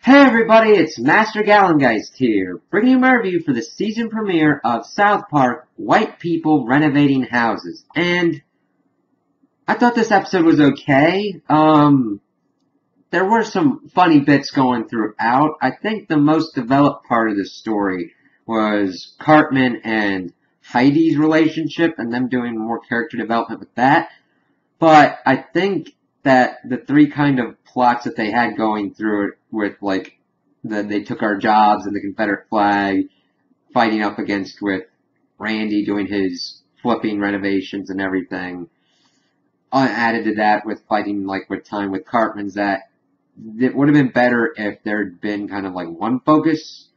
Hey everybody, it's Master Gallengeist here, bringing you my review for the season premiere of South Park, White People Renovating Houses. And I thought this episode was okay. There were some funny bits going throughout. I think the most developed part of the story was Cartman and Heidi's relationship and them doing more character development with that. But I think that the three kind of plots that they had going through it with, like, they took our jobs and the Confederate flag, fighting up against with Randy doing his flipping renovations and everything, added to that with fighting, like, with time with Cartman's, that it would have been better if there'd been kind of, like, one focus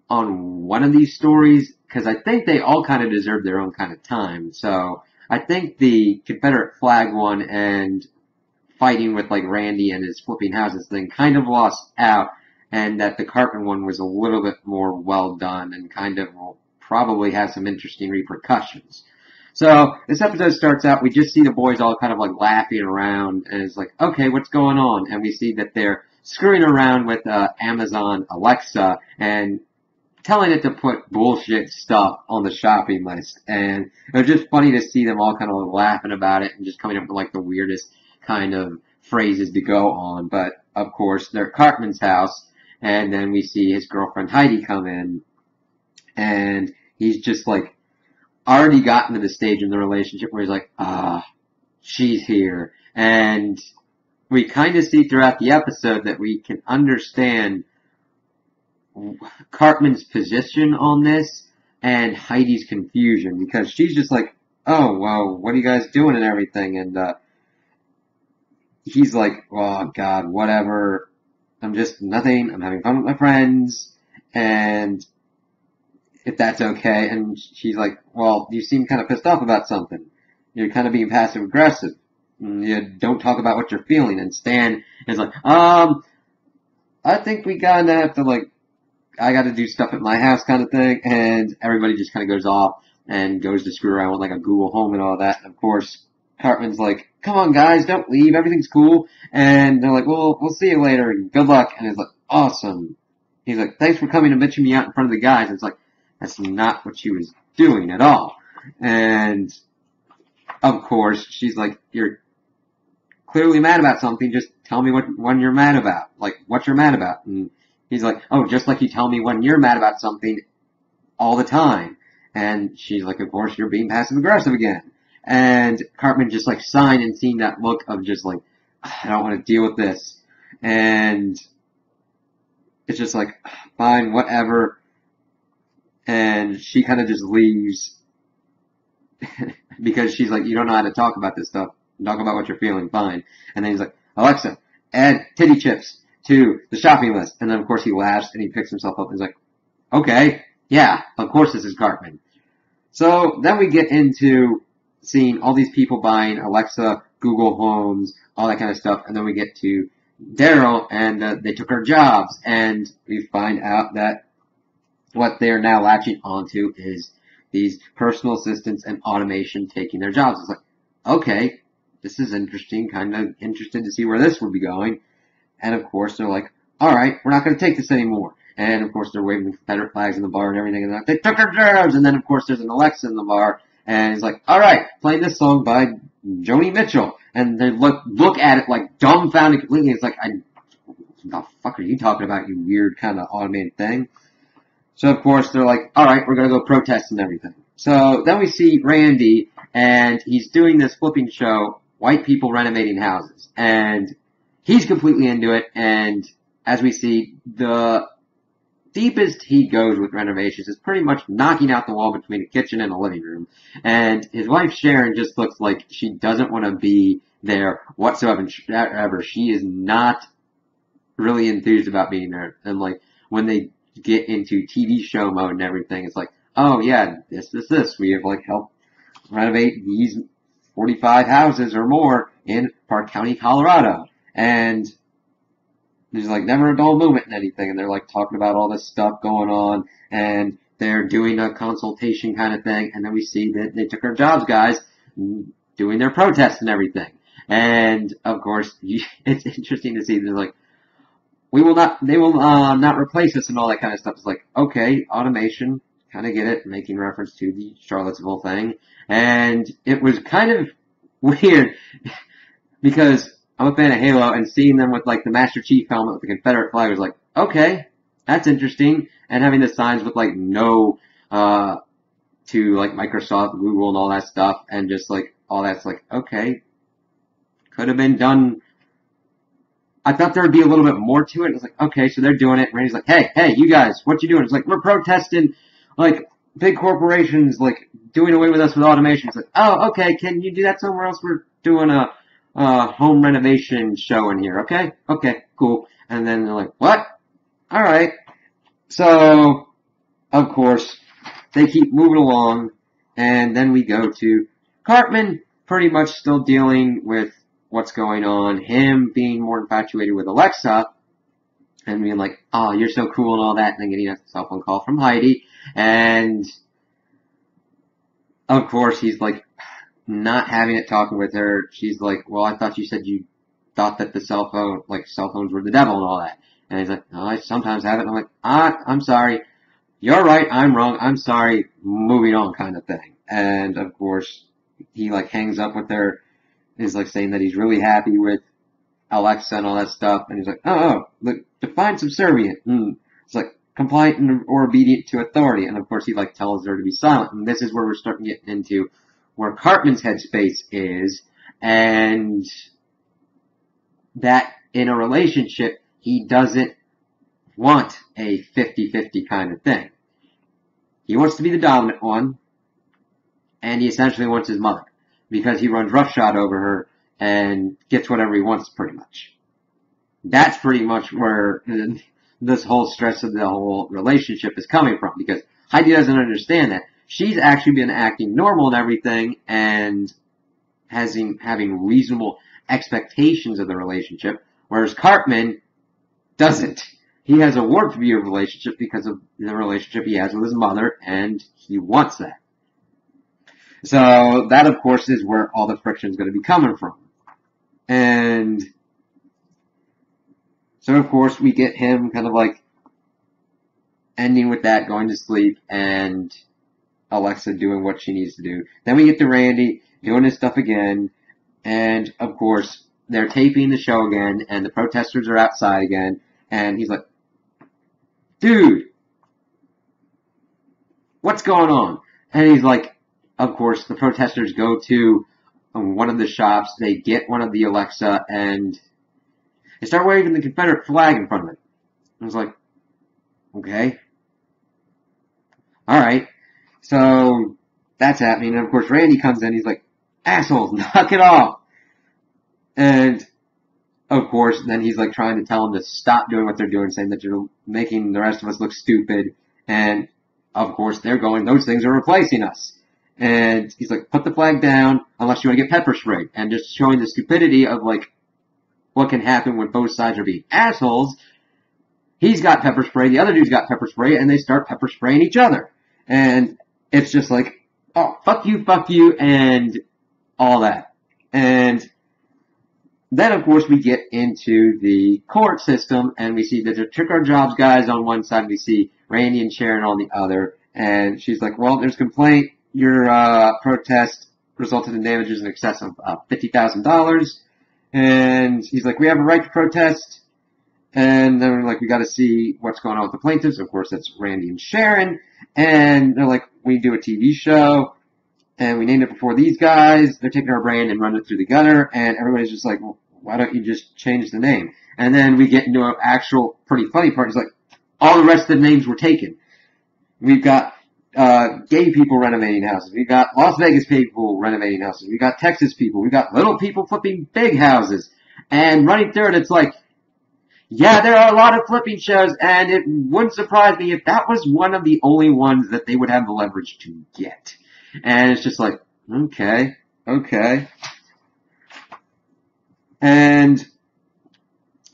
on one of these stories, because I think they all kind of deserve their own kind of time. So I think the Confederate flag one and fighting with, like, Randy and his flipping houses thing kind of lost out, and that the Cartman one was a little bit more well done and kind of will probably have some interesting repercussions. So this episode starts out, we just see the boys all kind of like laughing around, and it's like, okay, what's going on? And we see that they're screwing around with Amazon Alexa and telling it to put bullshit stuff on the shopping list. And it was just funny to see them all kind of laughing about it and just coming up with like the weirdest kind of phrases to go on. But of course, they're at Cartman's house, and then we see his girlfriend Heidi come in, and he's just like already gotten to the stage in the relationship where he's like, she's here. And we kind of see throughout the episode that we can understand Cartman's position on this and Heidi's confusion, because she's just like, oh, well, what are you guys doing and everything? And he's like, oh, God, whatever. I'm just nothing. I'm having fun with my friends. And if that's okay. And she's like, well, you seem kind of pissed off about something. You're kind of being passive aggressive. You don't talk about what you're feeling. And Stan is like, I think we kind of have to, like, I got to do stuff at my house kind of thing. And everybody just kind of goes off and goes to screw around with like a Google Home and all that. And of course, Cartman's like, come on guys, don't leave. Everything's cool. And they're like, well, we'll see you later and good luck. And he's like, awesome. He's like, thanks for coming and bitching me out in front of the guys. And it's like, that's not what she was doing at all. And of course, she's like, you're clearly mad about something. Just tell me when you're mad about. Like, what you're mad about. And he's like, oh, just like you tell me when you're mad about something all the time. And she's like, of course, you're being passive aggressive again. And Cartman just like signed and seeing that look of just like, I don't want to deal with this. And it's just like, fine, whatever. And she kind of just leaves because she's like, you don't know how to talk about this stuff. Talk about what you're feeling, fine. And then he's like, Alexa, add titty chips to the shopping list. And then, of course, he laughs and he picks himself up and he's like, okay, yeah, of course this is Cartman. So then we get into seeing all these people buying Alexa, Google Homes, all that kind of stuff. And then we get to Daryl, and they took our jobs. And we find out that what they're now latching onto is these personal assistants and automation taking their jobs. It's like, okay, this is interesting, kind of interested to see where this would be going. And of course, they're like, all right, we're not going to take this anymore. And of course, they're waving the Confederate flags in the bar and everything. And they're like, they took our jobs. And then, of course, there's an Alexa in the bar. And he's like, all right, playing this song by Joni Mitchell. And they look at it like dumbfounded completely. It's like, what the fuck are you talking about, you weird kind of automated thing? So, of course, they're like, all right, we're going to go protest and everything. So then we see Randy, and he's doing this flipping show, White People Renovating Houses. And he's completely into it, and as we see, the deepest he goes with renovations is pretty much knocking out the wall between a kitchen and a living room. And his wife, Sharon, just looks like she doesn't want to be there whatsoever. She is not really enthused about being there. And, like, when they get into TV show mode and everything, it's like, oh yeah, this. We have like helped renovate these 45 houses or more in Park County, Colorado. And there's like never a dull moment in anything. And they're like talking about all this stuff going on, and they're doing a consultation kind of thing. And then we see that they took our jobs, guys, doing their protests and everything. And of course, it's interesting to see they're like, they will not replace us and all that kind of stuff. It's like, okay, automation, kind of get it, making reference to the Charlottesville thing. And it was kind of weird because I'm a fan of Halo, and seeing them with like the Master Chief helmet with the Confederate flag was like, okay, that's interesting. And having the signs with like no, to like Microsoft, Google, and all that stuff, and just like all that's like, okay, could have been done. I thought there would be a little bit more to it. It's like, okay, so they're doing it. Randy's like, hey, you guys, what you doing? It's like, we're protesting, like, big corporations, like, doing away with us with automation. It's like, oh, okay, can you do that somewhere else? We're doing a home renovation show in here, okay? Okay, cool. And then they're like, what? All right. So, of course, they keep moving along, and then we go to Cartman, pretty much still dealing with what's going on, him being more infatuated with Alexa, and being like, oh, you're so cool and all that, and then getting a cell phone call from Heidi, and of course he's like, not having it talking with her. She's like, well, I thought you said you thought that the cell phones were the devil and all that. And he's like, no, I sometimes have it. And I'm like, I'm sorry. You're right, I'm wrong, I'm sorry, moving on kind of thing. And of course, he like hangs up with her, is like saying that he's really happy with Alexa and all that stuff, and he's like, look, define subservient. It's like compliant or obedient to authority, and of course he like tells her to be silent, and this is where we're starting getting into where Cartman's headspace is, and that in a relationship, he doesn't want a 50-50 kind of thing. He wants to be the dominant one, and he essentially wants his mother, because he runs roughshod over her and gets whatever he wants, pretty much. That's pretty much where this whole stress of the whole relationship is coming from, because Heidi doesn't understand that. She's actually been acting normal and everything, and having reasonable expectations of the relationship, whereas Cartman doesn't. He has a warped view of relationship because of the relationship he has with his mother, and he wants that. So that, of course, is where all the friction is going to be coming from. And so, of course, we get him kind of like ending with that, going to sleep, and Alexa doing what she needs to do. Then we get to Randy doing his stuff again, and, of course, they're taping the show again, and the protesters are outside again, and he's like, dude, what's going on? And he's like, of course, the protesters go to one of the shops, they get one of the Alexa, and they start waving the Confederate flag in front of it. I was like, okay. Alright. So, that's happening, and of course Randy comes in, he's like, assholes, knock it off! And of course, then he's like trying to tell them to stop doing what they're doing, saying that you're making the rest of us look stupid. And of course, they're going, those things are replacing us. And he's like, put the flag down unless you want to get pepper sprayed. And just showing the stupidity of like what can happen when both sides are being assholes. He's got pepper spray, the other dude's got pepper spray, and they start pepper spraying each other. And it's just like, oh, fuck you, and all that. And then, of course, we get into the court system, and we see that the Trick Our Jobs guys on one side, we see Randy and Sharon on the other, and she's like, well, there's a complaint, your protest resulted in damages in excess of $50,000, and he's like, we have a right to protest, and then we're like, we gotta see what's going on with the plaintiffs. Of course, that's Randy and Sharon, and they're like, we do a TV show, and we named it before these guys, they're taking our brand and running it through the gutter, and everybody's just like, well, why don't you just change the name? And then we get into an actual pretty funny part. It's like, all the rest of the names were taken. We've got gay people renovating houses. We've got Las Vegas people renovating houses. We've got Texas people. We've got little people flipping big houses. And running through it, it's like, yeah, there are a lot of flipping shows, and it wouldn't surprise me if that was one of the only ones that they would have the leverage to get. And it's just like, okay. And,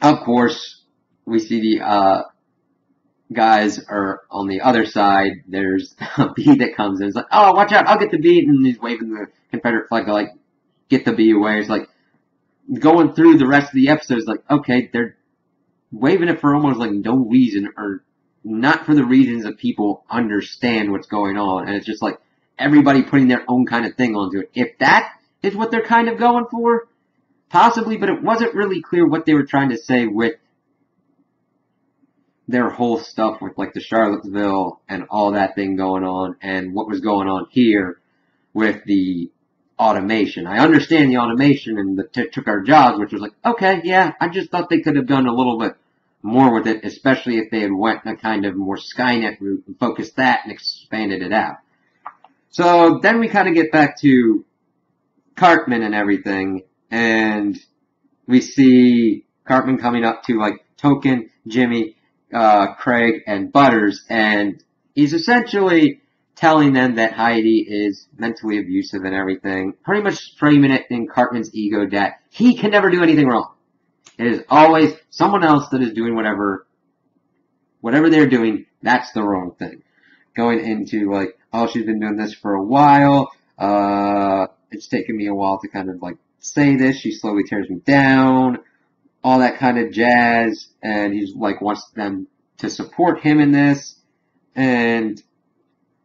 of course, we see the guys are on the other side. There's a bee that comes in. It's like, oh, watch out, I'll get the bee. And he's waving the Confederate flag to, like, get the bee away. It's like, going through the rest of the episodes, like, okay, they're waiving it for almost like no reason, or not for the reasons that people understand what's going on. And it's just like everybody putting their own kind of thing onto it. If that is what they're kind of going for, possibly, but it wasn't really clear what they were trying to say with their whole stuff with like the Charlottesville and all that thing going on and what was going on here with the automation. I understand the automation and the took our jobs, which was like, okay, yeah, I just thought they could have done a little bit more with it, especially if they had went a kind of more Skynet route and focused that and expanded it out. So then we kind of get back to Cartman and everything, and we see Cartman coming up to like Token, Jimmy, Craig, and Butters, and he's essentially telling them that Heidi is mentally abusive and everything, pretty much framing it in Cartman's ego that he can never do anything wrong. It is always someone else that is doing whatever they're doing, that's the wrong thing. Going into like, oh, she's been doing this for a while, it's taken me a while to kind of like say this, she slowly tears me down, all that kind of jazz, and he's like wants them to support him in this, and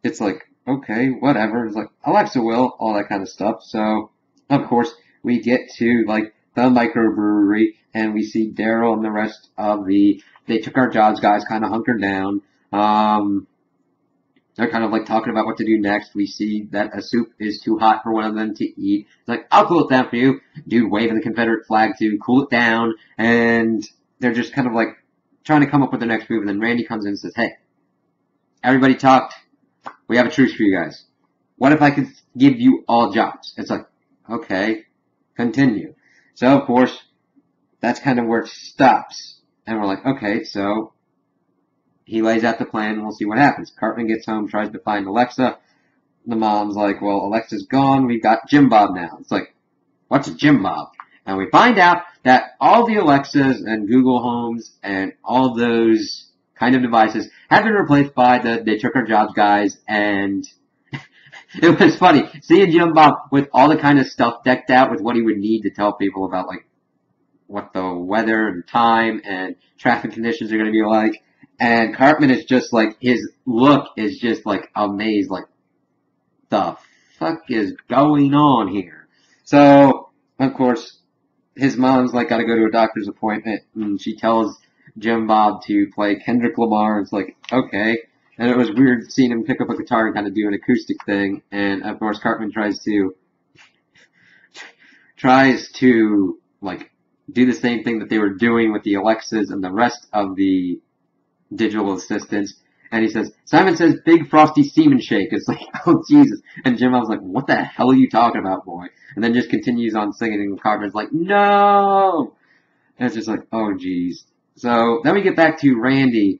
it's like, okay, whatever. It's like, Alexa will, all that kind of stuff. So, of course, we get to like the microbrewery, and we see Daryl and the rest of the they took our jobs guys kind of hunkered down. They're kind of like talking about what to do next. We see that a soup is too hot for one of them to eat. It's like, I'll cool it down for you. Dude waving the Confederate flag to cool it down. And they're just kind of like trying to come up with the next move. And then Randy comes in and says, hey, everybody talked. We have a truce for you guys. What if I could give you all jobs? It's like, okay, continue. So, of course, that's kind of where it stops. And we're like, okay, so he lays out the plan, and we'll see what happens. Cartman gets home, tries to find Alexa. The mom's like, well, Alexa's gone. We've got Jim Bob now. It's like, what's a Jim Bob? And we find out that all the Alexas and Google Homes and all those kind of devices have been replaced by the They Took Our Jobs guys, and it was funny seeing Jim Bob with all the kind of stuff decked out with what he would need to tell people about, like, what the weather and time and traffic conditions are going to be like. And Cartman is just like, his look is just like amazed, like, the fuck is going on here? So, of course, his mom's like, gotta go to a doctor's appointment, and she tells Jim Bob to play Kendrick Lamar. It's like, okay. And it was weird seeing him pick up a guitar and kind of do an acoustic thing. And of course, Cartman tries to like do the same thing that they were doing with the Alexas and the rest of the digital assistants. And he says, Simon says, big frosty semen shake. It's like, oh Jesus. And Jim Bob's like, what the hell are you talking about, boy? And then just continues on singing, and Cartman's like, no! And it's just like, oh geez. So then we get back to Randy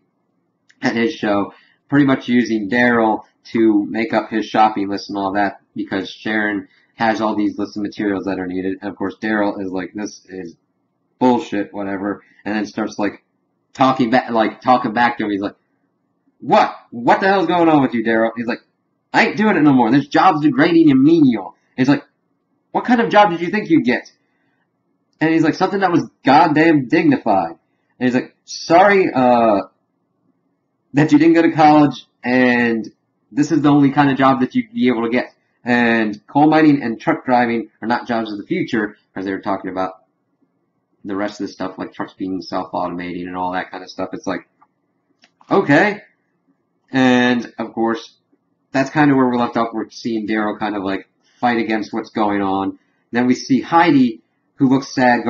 at his show, pretty much using Daryl to make up his shopping list and all that, because Sharon has all these lists of materials that are needed. And of course, Daryl is like, this is bullshit, whatever. And then starts like talking back to him. He's like, what? What the hell's going on with you, Daryl? He's like, I ain't doing it no more. This job's degrading and menial. He's like, what kind of job did you think you'd get? And he's like, something that was goddamn dignified. And he's like, sorry, that you didn't go to college, and this is the only kind of job that you'd be able to get. And coal mining and truck driving are not jobs of the future, because they were talking about the rest of the stuff, like trucks being self-automating and all that kind of stuff. It's like, okay. And, of course, that's kind of where we're left off. We're seeing Daryl kind of, like, fight against what's going on. Then we see Heidi, who looks sad,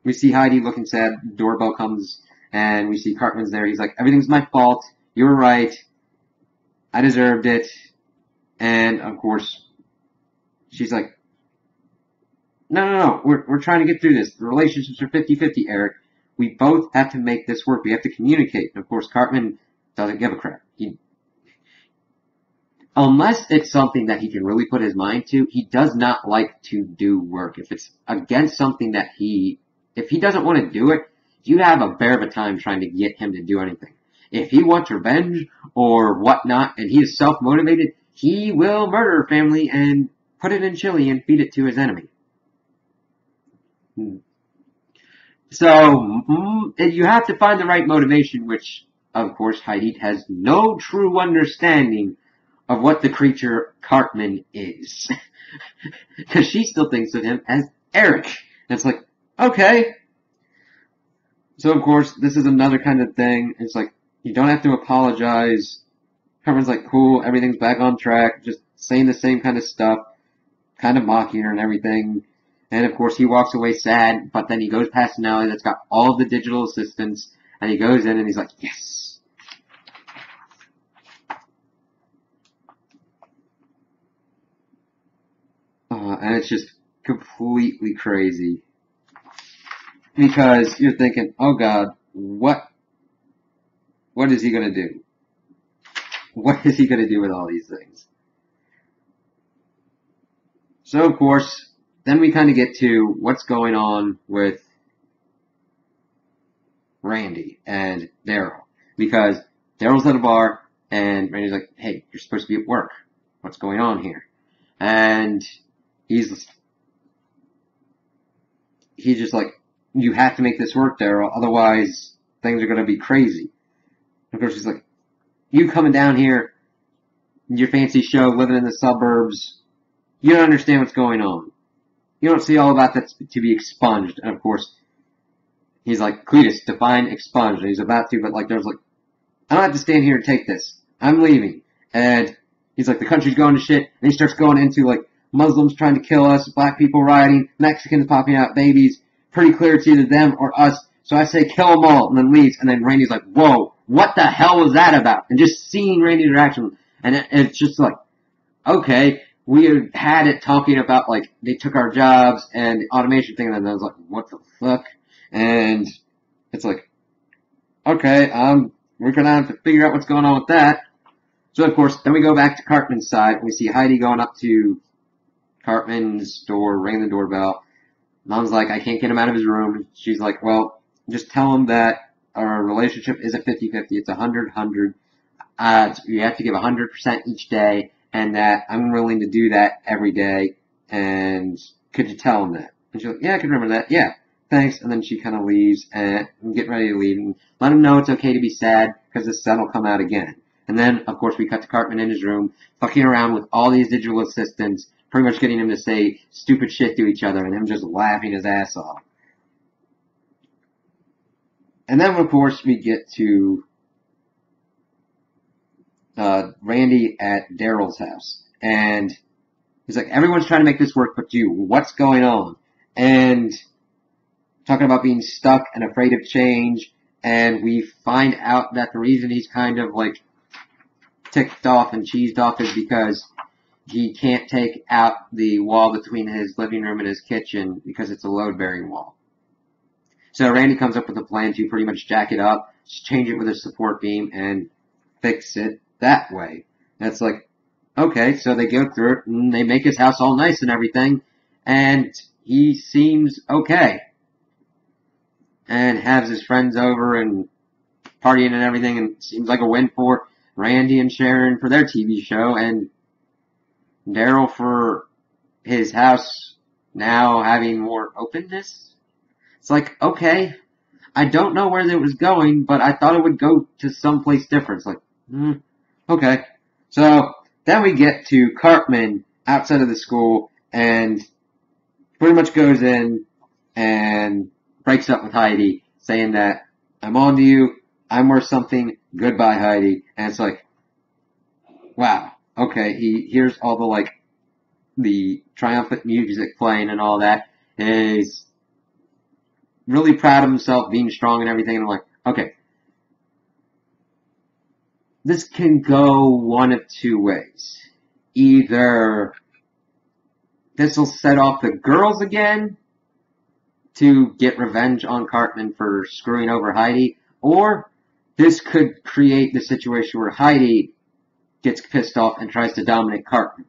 we see Heidi looking sad. Doorbell comes, and we see Cartman's there. He's like, everything's my fault. You were right. I deserved it. And, of course, she's like, no. We're trying to get through this. The relationships are 50-50, Eric. We both have to make this work. We have to communicate. And, of course, Cartman doesn't give a crap. Unless it's something that he can really put his mind to, he does not like to do work. If it's against something that if he doesn't want to do it, you have a bear of a time trying to get him to do anything. If he wants revenge or whatnot, and he is self-motivated, he will murder a family and put it in chili and feed it to his enemy. So you have to find the right motivation, which, of course, Heidi has no true understanding of what the creature Cartman is. Because she still thinks of him as Eric. And it's like, okay. So, of course, this is another kind of thing. It's like, you don't have to apologize. Cartman's like, cool, everything's back on track, just saying the same kind of stuff, kind of mocking her and everything. And, of course, he walks away sad, but then he goes past an alley that's got all of the digital assistants, and he goes in and he's like, yes. And it's just completely crazy. Because you're thinking, oh god, what is he gonna do? What is he gonna do with all these things? So, of course, then we kind of get to what's going on with Randy and Daryl. Because Daryl's at a bar, and Randy's like, hey, you're supposed to be at work. What's going on here? And he's just like, you have to make this work, Daryl, otherwise things are going to be crazy. And of course, he's like, you coming down here, your fancy show, living in the suburbs, you don't understand what's going on. You don't see all about that to be expunged. And of course, he's like, Cletus, define expunged. And he's about to, but like, there's like, I don't have to stand here and take this. I'm leaving. And he's like, the country's going to shit. And he starts going into like, Muslims trying to kill us, black people rioting, Mexicans popping out babies. Pretty clear it's either them or us. So I say kill them all, and then leaves. And then Randy's like, whoa, what the hell was that about? And just seeing Randy's reaction, and it's just like, okay, we had it talking about like they took our jobs and the automation thing, and then I was like, what the fuck? And it's like, okay, we're gonna have to figure out what's going on with that. So of course, then we go back to Cartman's side, and we see Heidi going up to Cartman's door, ringing the doorbell. Mom's like, I can't get him out of his room. She's like, well, just tell him that our relationship isn't 50-50. It's 100-100. You have to give 100% each day, and that I'm willing to do that every day. And could you tell him that? And she's like, yeah, I can remember that. Yeah, thanks. And then she kind of leaves and get ready to leave. And let him know it's okay to be sad because the sun will come out again. And then, of course, we cut to Cartman in his room, fucking around with all these digital assistants, pretty much getting him to say stupid shit to each other and him just laughing his ass off. And then, of course, we get to Randy at Daryl's house. And he's like, everyone's trying to make this work but you. What's going on? And talking about being stuck and afraid of change. And we find out that the reason he's kind of like ticked off and cheesed off is because he can't take out the wall between his living room and his kitchen because it's a load-bearing wall. So Randy comes up with a plan to pretty much jack it up, just change it with a support beam, and fix it that way. And it's like, okay, so they go through it, and they make his house all nice and everything, and he seems okay. And has his friends over and partying and everything, and it seems like a win for Randy and Sharon for their TV show, and Daryl for his house now having more openness. It's like, okay, I don't know where it was going, but I thought it would go to someplace different. It's like, okay. So then we get to Cartman outside of the school and pretty much goes in and breaks up with Heidi, saying that I'm on to you, I'm worth something, goodbye Heidi. And it's like, wow, okay, he hears all the triumphant music playing and all that. He's really proud of himself, being strong and everything. And I'm like, okay, this can go one of two ways. Either this will set off the girls again to get revenge on Cartman for screwing over Heidi, or this could create the situation where Heidi gets pissed off and tries to dominate Cartman.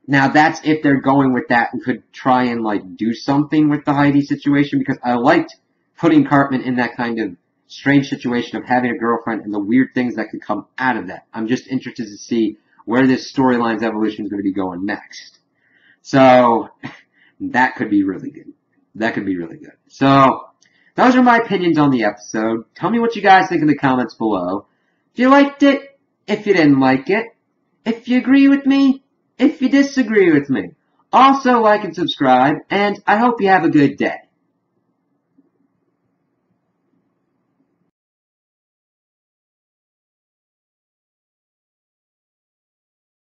Now that's if they're going with that and could try and do something with the Heidi situation, because I liked putting Cartman in that kind of strange situation of having a girlfriend and the weird things that could come out of that. I'm just interested to see where this storyline's evolution is going to be going next. So that could be really good. That could be really good. So those are my opinions on the episode. Tell me what you guys think in the comments below. If you liked it, if you didn't like it, if you agree with me, if you disagree with me. Also like and subscribe, and I hope you have a good day.